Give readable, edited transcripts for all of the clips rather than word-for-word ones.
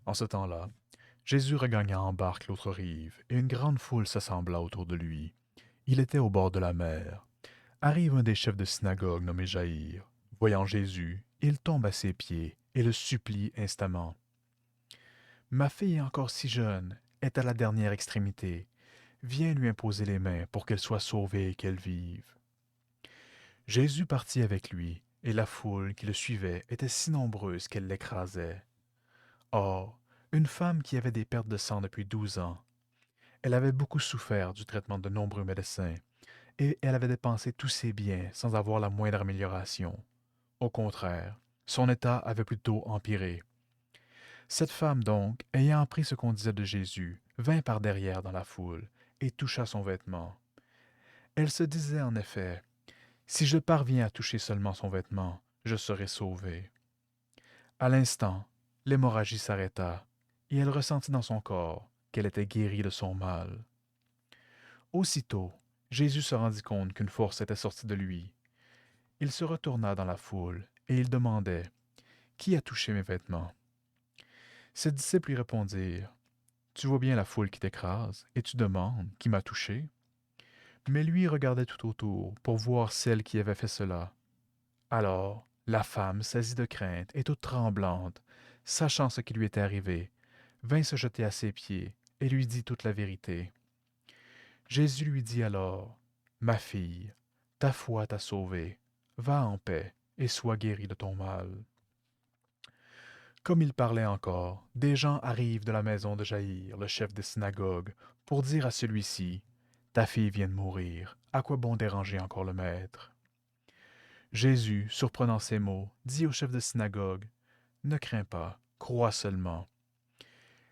En ce temps-là, Jésus regagna en barque l'autre rive, et une grande foule s'assembla autour de lui. Il était au bord de la mer. Arrive un des chefs de synagogue nommé Jaïr. Voyant Jésus, il tombe à ses pieds et le supplie instamment. Ma fille est encore si jeune, est à la dernière extrémité. Viens lui imposer les mains pour qu'elle soit sauvée et qu'elle vive. Jésus partit avec lui, et la foule qui le suivait était si nombreuse qu'elle l'écrasait. Or, une femme qui avait des pertes de sang depuis 12 ans, elle avait beaucoup souffert du traitement de nombreux médecins, et elle avait dépensé tous ses biens sans avoir la moindre amélioration. Au contraire, son état avait plutôt empiré. Cette femme donc, ayant appris ce qu'on disait de Jésus, vint par derrière dans la foule et toucha son vêtement. Elle se disait en effet, si je parviens à toucher seulement son vêtement, je serai sauvée. À l'instant, l'hémorragie s'arrêta, et elle ressentit dans son corps qu'elle était guérie de son mal. Aussitôt, Jésus se rendit compte qu'une force était sortie de lui. Il se retourna dans la foule, et il demandait, qui a touché mes vêtements? Ses disciples lui répondirent, tu vois bien la foule qui t'écrase, et tu demandes, qui m'a touché? Mais lui regardait tout autour pour voir celle qui avait fait cela. Alors, la femme, saisie de crainte et toute tremblante, sachant ce qui lui était arrivé, vint se jeter à ses pieds et lui dit toute la vérité. Jésus lui dit alors, ma fille, ta foi t'a sauvée, va en paix et sois guérie de ton mal. Comme il parlait encore, des gens arrivent de la maison de Jaïr, le chef des synagogues, pour dire à celui-ci, ta fille vient de mourir, à quoi bon déranger encore le maître? Jésus, surprenant ces mots, dit au chef de synagogue, ne crains pas, crois seulement.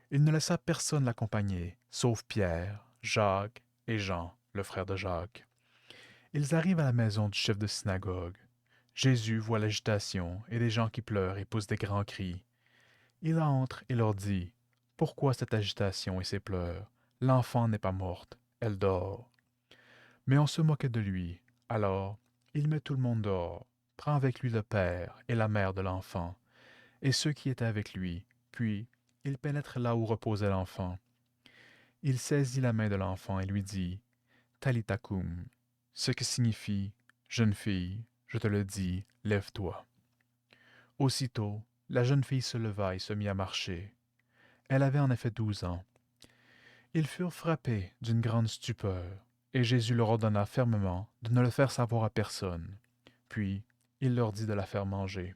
Il ne laissa personne l'accompagner, sauf Pierre, Jacques et Jean, le frère de Jacques. Ils arrivent à la maison du chef de synagogue. Jésus voit l'agitation et des gens qui pleurent et poussent des grands cris. Il entre et leur dit, pourquoi cette agitation et ces pleurs? L'enfant n'est pas morte, elle dort. Mais on se moquait de lui. Alors, il met tout le monde dehors, prend avec lui le père et la mère de l'enfant, et ceux qui étaient avec lui, puis il pénètre là où reposait l'enfant. Il saisit la main de l'enfant et lui dit, Talita cum, ce qui signifie, jeune fille, je te le dis, lève-toi. Aussitôt, la jeune fille se leva et se mit à marcher. Elle avait en effet 12 ans. Ils furent frappés d'une grande stupeur, et Jésus leur ordonna fermement de ne le faire savoir à personne. Puis il leur dit de la faire manger.